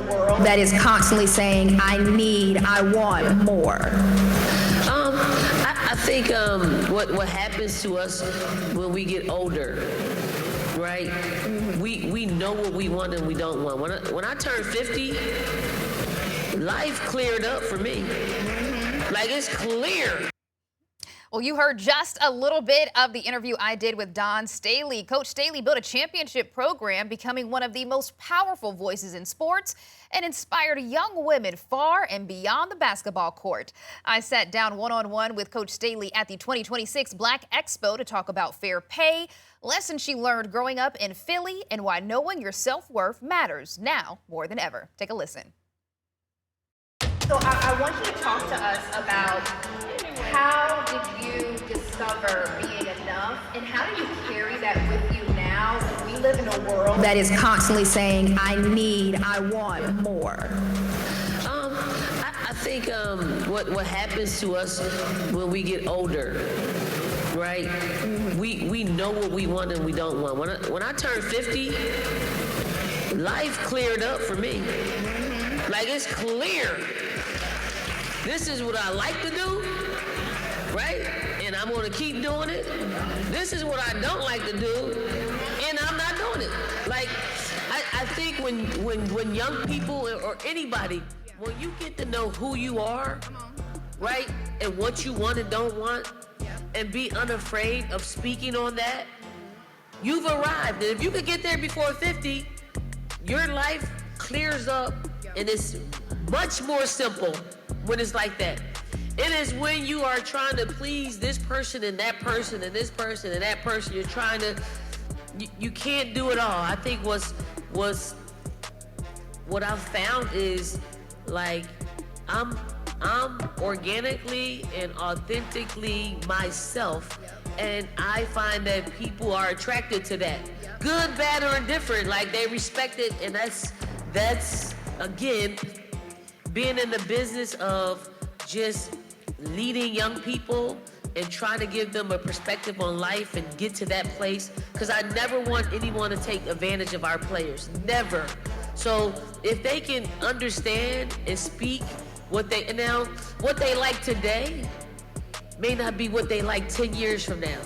a world that is constantly saying, I want more. I think what happens to us when we get older, right? Mm-hmm. We know what we want and we don't want. When I turned 50, life cleared up for me. Mm-hmm. Like, it's clear. Well, you heard just a little bit of the interview I did with Dawn Staley. Coach Staley built a championship program, becoming one of the most powerful voices in sports and inspired young women far and beyond the basketball court. I sat down one-on-one with Coach Staley at the 2026 Black Expo to talk about fair pay, lessons she learned growing up in Philly, and why knowing your self-worth matters now more than ever. Take a listen. So I want you to talk to us about how did you discover being enough, and how do you carry that with you now when we live in a world that is constantly saying, I want more? I think what happens to us when we get older, right? Mm-hmm. We know what we want and we don't want. When I turned 50, life cleared up for me. Mm-hmm. Like, it's clear. This is what I like to do, right? And I'm gonna keep doing it. This is what I don't like to do, and I'm not doing it. Like, I think when young people or anybody, when you get to know who you are, right, and what you want and don't want, and be unafraid of speaking on that, you've arrived. And if you could get there before 50, your life clears up, and it's much more simple when it's like that. It is when you are trying to please this person and that person and this person and that person. You're trying to, you can't do it all. I think what I've found is, like, I'm organically and authentically myself, and I find that people are attracted to that. Good, bad, or indifferent, like, they respect it, and that's again, being in the business of just leading young people and trying to give them a perspective on life and get to that place, because I never want anyone to take advantage of our players, never. So if they can understand and speak what they like today may not be what they like 10 years from now,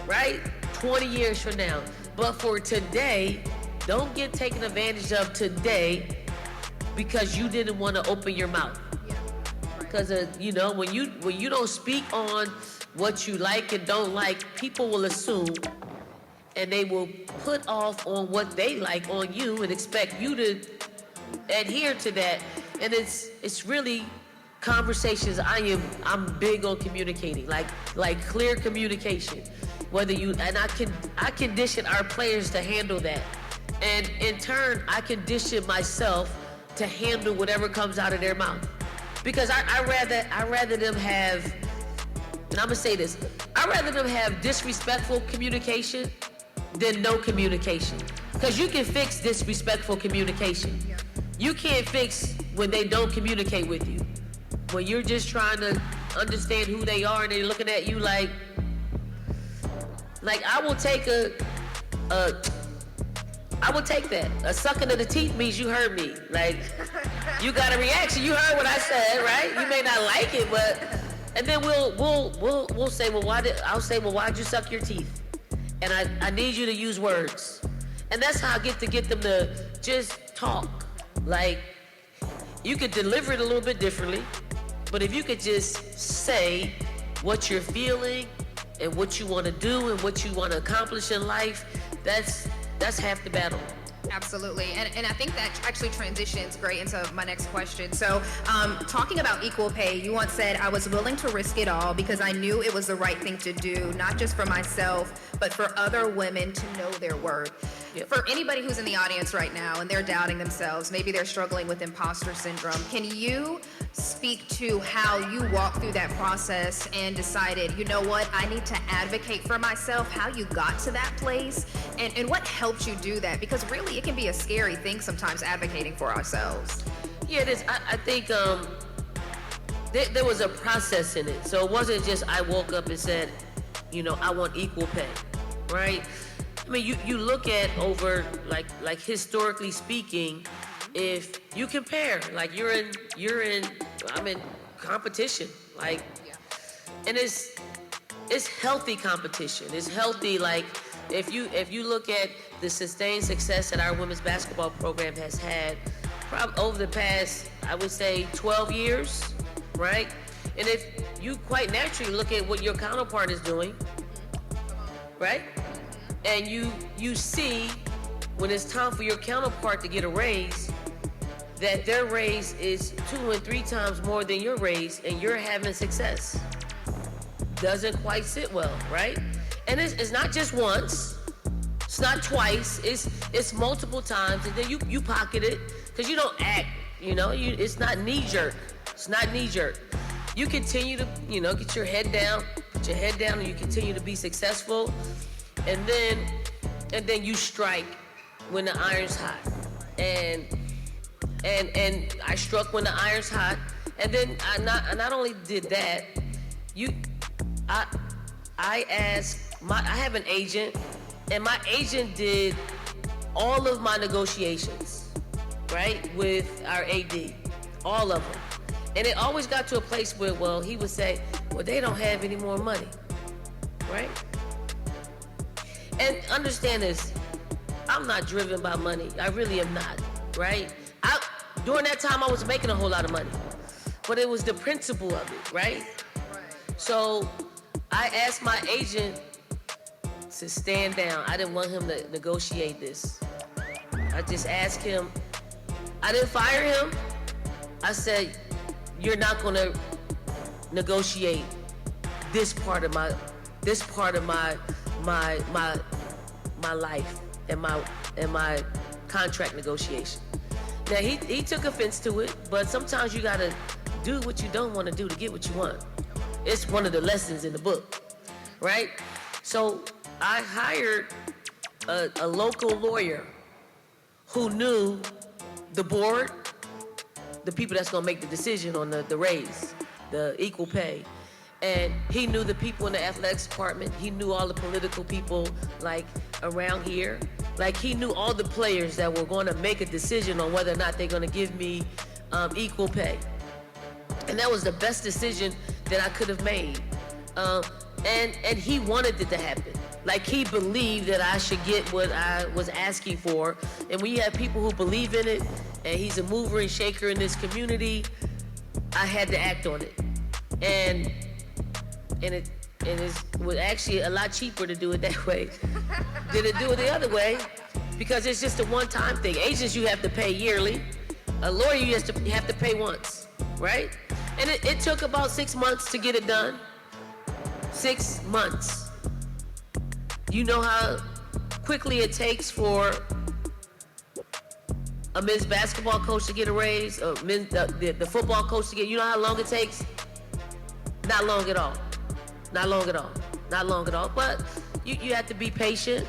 right? 20 years from now. But for today, don't get taken advantage of today because you didn't want to open your mouth. Because when you don't speak on what you like and don't like, people will assume, and they will put off on what they like on you and expect you to adhere to that. And it's really conversations. I'm big on communicating, like clear communication. I condition our players to handle that, and in turn I condition myself to handle whatever comes out of their mouth. Because I rather them have, and I'm gonna say this, I'd rather them have disrespectful communication than no communication. Because you can fix disrespectful communication. You can't fix when they don't communicate with you. When you're just trying to understand who they are and they're looking at you like I will take that. A sucking of the teeth means you heard me. Like, you got a reaction. You heard what I said, right? You may not like it, and then we'll say, why'd you suck your teeth? And I need you to use words. And that's how I get them to just talk. Like, you could deliver it a little bit differently, but if you could just say what you're feeling and what you want to do and what you want to accomplish in life, that's half the battle. Absolutely. And I think that actually transitions great into my next question. So talking about equal pay, you once said, I was willing to risk it all because I knew it was the right thing to do, not just for myself, but for other women to know their worth. Yep. For anybody who's in the audience right now and they're doubting themselves, maybe they're struggling with imposter syndrome, can you speak to how you walked through that process and decided, you know what, I need to advocate for myself, how you got to that place, and what helped you do that? Because really, it can be a scary thing sometimes, advocating for ourselves. Yeah, it is. I think there was a process in it. So it wasn't just I woke up and said, I want equal pay, right? I mean, you look at over, like historically speaking, if you compare, like I'm in competition, like, and it's healthy competition. It's healthy, like, if you look at the sustained success that our women's basketball program has had over the past, I would say, 12 years, right? And if you quite naturally look at what your counterpart is doing, right? And you see when it's time for your counterpart to get a raise, that their raise is 2 and 3 times more than your raise, and you're having success. Doesn't quite sit well, right? And it's not just once, it's not twice, it's multiple times, and then you pocket it, because you don't act, it's not knee-jerk. It's not knee-jerk. You continue to, get your head down, put your head down, and you continue to be successful, and then you strike when the iron's hot. And I struck when the iron's hot, and then I not only did that, I have an agent, and my agent did all of my negotiations, right, with our AD, all of them. And it always got to a place where, well, he would say, well, they don't have any more money, right? And understand this, I'm not driven by money. I really am not, right? During that time, I was making a whole lot of money, but it was the principle of it, right? So I asked my agent to stand down. I didn't want him to negotiate this. I just asked him. I didn't fire him. I said, you're not gonna negotiate this part of my life and my contract negotiation. Now he took offense to it, but sometimes you gotta do what you don't want to do to get what you want. It's one of the lessons in the book, right? So I hired a local lawyer who knew the board, the people that's gonna make the decision on the raise, the equal pay. And he knew the people in the athletics department. He knew all the political people, like, around here. Like, he knew all the players that were gonna make a decision on whether or not they're gonna give me equal pay. And that was the best decision that I could have made. And he wanted it to happen. Like, he believed that I should get what I was asking for. And when you have people who believe in it, and he's a mover and shaker in this community, I had to act on it. And it was actually a lot cheaper to do it that way than to do it the other way, because it's just a one-time thing. Agents you have to pay yearly. A lawyer you have to pay once, right? And it took about 6 months to get it done. 6 months. You know how quickly it takes for a men's basketball coach to get a raise, the football coach to get, you know how long it takes? Not long at all. Not long at all. Not long at all. But you have to be patient.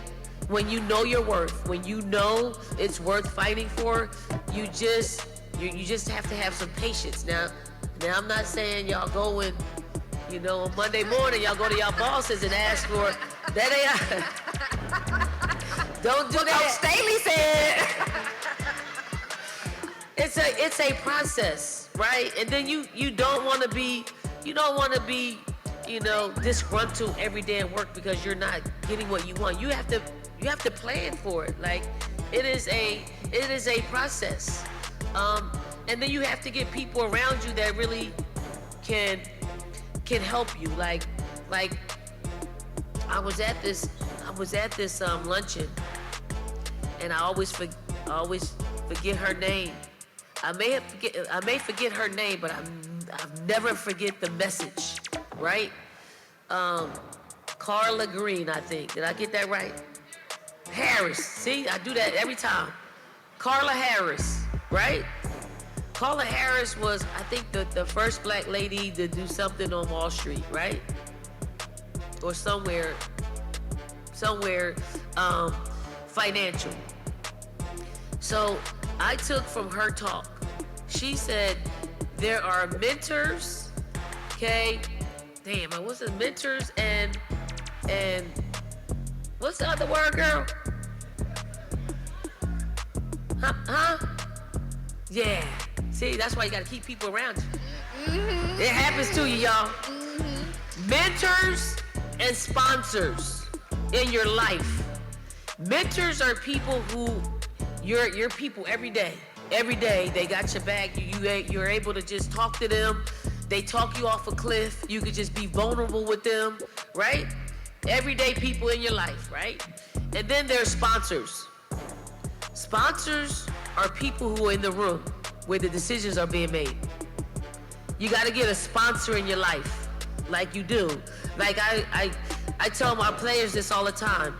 When you know your worth, when you know it's worth fighting for, you just have to have some patience. Now I'm not saying y'all go and, on Monday morning, y'all go to y'all bosses and ask for, that ain't, don't do that. Coach Staley said. It's a process, right? And then you don't want to be disgruntled every day at work because you're not getting what you want. You have to plan for it. Like, it is a process. And then you have to get people around you that really can help you. Like I was at this luncheon, and I always forget her name. I may forget her name, but I've never forget the message, right? Carla Green, I think. Did I get that right? Harris. See, I do that every time. Carla Harris, right? Carla Harris was, I think, the first black lady to do something on Wall Street, right? Or somewhere financial. So I took from her talk. She said there are mentors, okay? Damn, what's it? Mentors and what's the other word, girl? Huh? Yeah. See, that's why you got to keep people around you. It happens to you, y'all. Mentors and sponsors in your life. Mentors are people who you're people every day. Every day they got your back. You're able to just talk to them. They talk you off a cliff. You could just be vulnerable with them, right? Everyday people in your life, right? And then there's sponsors. Sponsors are people who are in the room where the decisions are being made. You got to get a sponsor in your life, like you do. Like I tell my players this all the time.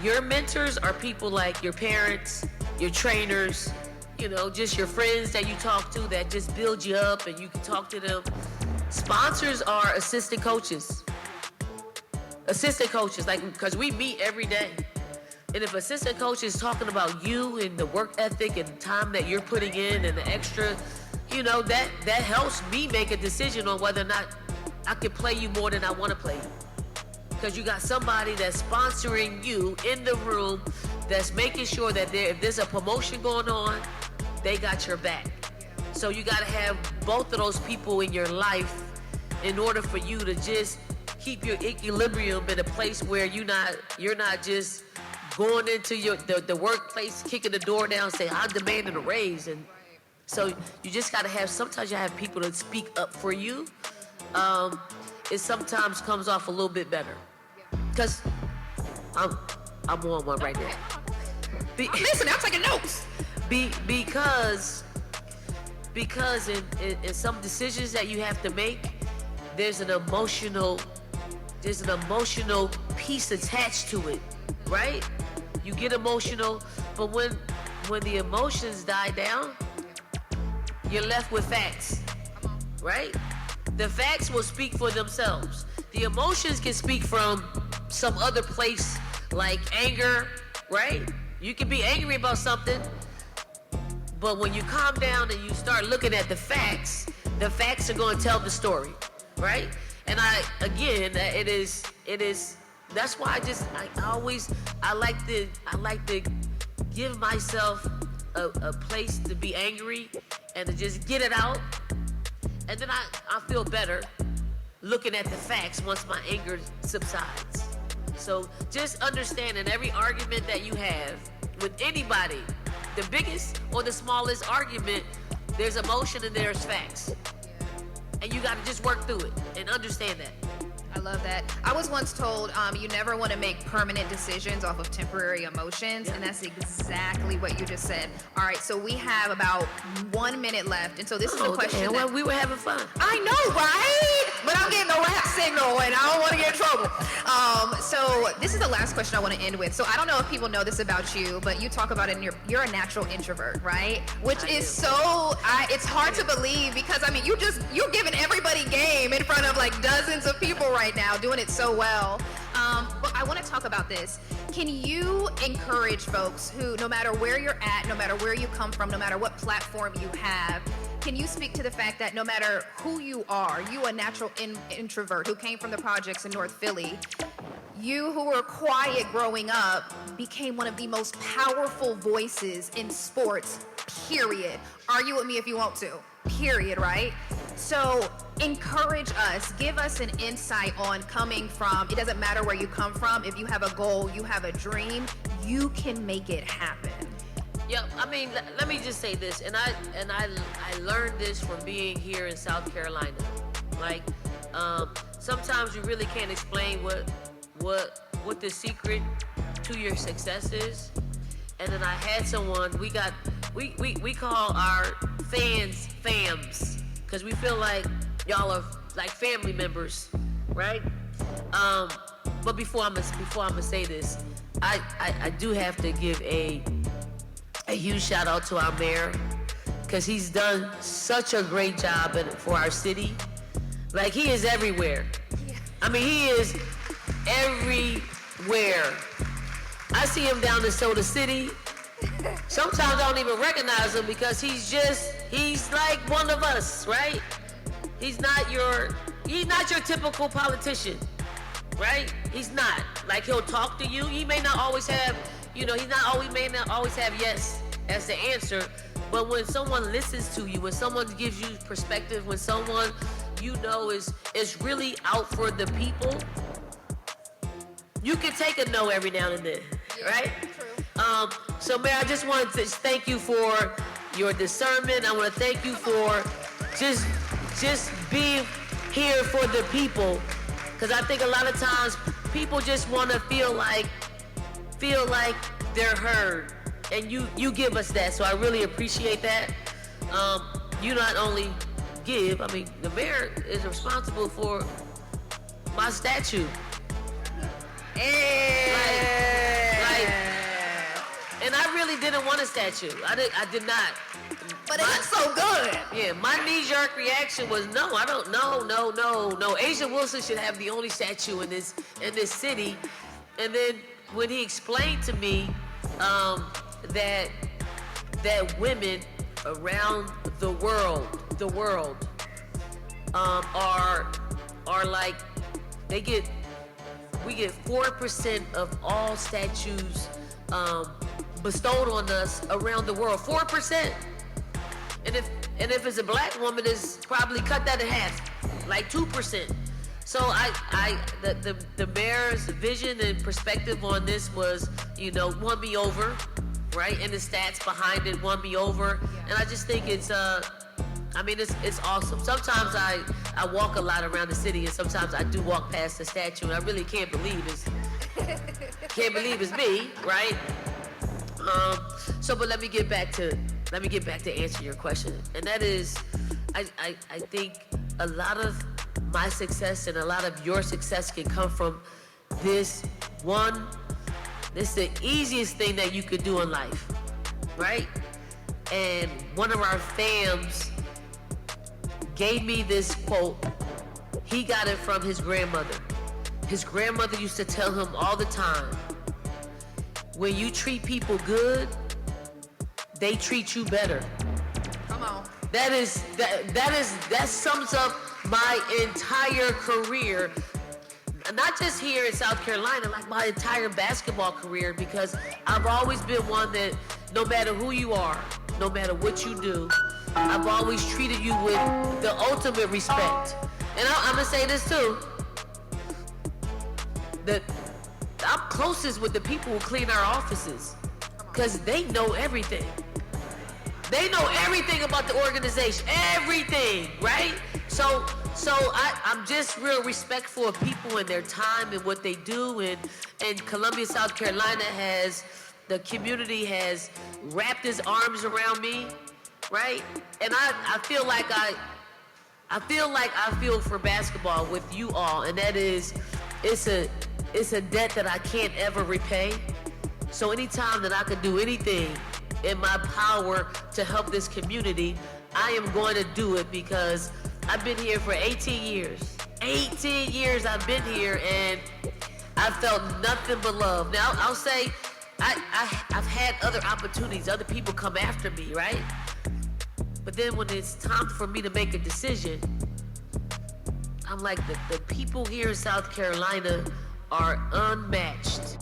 Your mentors are people like your parents, your trainers, you know, just your friends that you talk to that just build you up and you can talk to them. Sponsors are assistant coaches. Assistant coaches, like, because we meet every day. And if assistant coach is talking about you and the work ethic and the time that you're putting in and the extra, you know, that helps me make a decision on whether or not I can play you more than I want to play you. Because you got somebody that's sponsoring you in the room, that's making sure that if there's a promotion going on, they got your back. So you got to have both of those people in your life in order for you to just keep your equilibrium in a place where you're not just going into the workplace, kicking the door down, saying, I'm demanding a raise. And so you just got to have, sometimes you have people to speak up for you. It sometimes comes off a little bit better. Because I'm on one right now. Listen, I'm taking notes. Because in some decisions that you have to make, there's an emotional piece attached to it, right? You get emotional, but when the emotions die down, you're left with facts, right? The facts will speak for themselves. The emotions can speak from some other place, like anger, right? You can be angry about something, but when you calm down and you start looking at the facts are going to tell the story, right? And it is. That's why I like to give myself a place to be angry and to just get it out, and then I feel better looking at the facts once my anger subsides. So just understand in every argument that you have with anybody, the biggest or the smallest argument, there's emotion and there's facts. And you got to just work through it and understand that. I love that. I was once told you never want to make permanent decisions off of temporary emotions, and that's exactly what you just said. All right, so we have about 1 minute left, and so this is the question. Well, we were having fun. I know, right? But I'm getting a rap signal, and I don't want to get in trouble. So this is the last question I want to end with. So I don't know if people know this about you, but you talk about it in you're a natural introvert, right? Which is it's hard to believe because, I mean, you're giving everybody game in front of like dozens of people right now, doing it so well. But I want to talk about this. Can you encourage folks who, no matter where you're at, no matter where you come from, no matter what platform you have, can you speak to the fact that no matter who you are, you a natural introvert who came from the projects in North Philly, you who were quiet growing up became one of the most powerful voices in sports, period. Argue with me if you want to, period, right? So encourage us, give us an insight on coming from, it doesn't matter where you come from, if you have a goal, you have a dream, you can make it happen. Yeah, I mean, let me just say this, and I learned this from being here in South Carolina. Like, sometimes you really can't explain what the secret to your success is. And then I had someone, we call our fans fams, because we feel like y'all are like family members, right? But before I'm gonna say this, I do have to give a huge shout out to our mayor, because he's done such a great job for our city. Like, he is everywhere. I mean, he is everywhere. I see him down in Soda City. Sometimes I don't even recognize him because he's like one of us, right? He's not your typical politician, right? He's not. Like, he'll talk to you. He may not always have, may not always have yes as the answer, But when someone listens to you, when someone gives you perspective, when someone you know is really out for the people, you can take a no every now and then, right? True. So Mayor, I just wanted to thank you for your discernment. I want to thank you for just being here for the people, because I think a lot of times people just want to feel like they're heard, and you give us that, so I really appreciate that. You not only give, I mean, the mayor is responsible for my statue. And I really didn't want a statue. I did not. But it looks so good. Yeah, my knee-jerk reaction was no. I don't. No. Asia Wilson should have the only statue in this city. And then when he explained to me that women around the world are like, we get 4% of all statues bestowed on us around the world. 4%. And if it's a black woman, it's probably cut that in half, like 2%. So the mayor's vision and perspective on this was, won me over, right? And the stats behind it won me over. And I just think it's awesome. Sometimes I walk a lot around the city, and sometimes I do walk past the statue, and I really can't believe it's me, right? But let me get back to answer your question, and that is, I think a lot of my success and a lot of your success can come from this one. This is the easiest thing that you could do in life, right? And one of our fams gave me this quote. He got it from his grandmother. His grandmother used to tell him all the time, when you treat people good, they treat you better. Come on. That sums up my entire career. Not just here in South Carolina, like my entire basketball career, because I've always been one that no matter who you are, no matter what you do, I've always treated you with the ultimate respect. And I'm gonna say this too, that I'm closest with the people who clean our offices, because they know everything. They know everything about the organization, everything, right? So I'm just real respectful of people and their time and what they do. And Columbia, South Carolina the community has wrapped its arms around me, right? And I feel like I feel for basketball with you all, and that is, it's a debt that I can't ever repay. So anytime that I can do anything in my power to help this community, I am going to do it, because I've been here for 18 years. 18 years I've been here, and I've felt nothing but love. Now, I'll say I've had other opportunities. Other people come after me, right? But then when it's time for me to make a decision, I'm like, the people here in South Carolina are unmatched.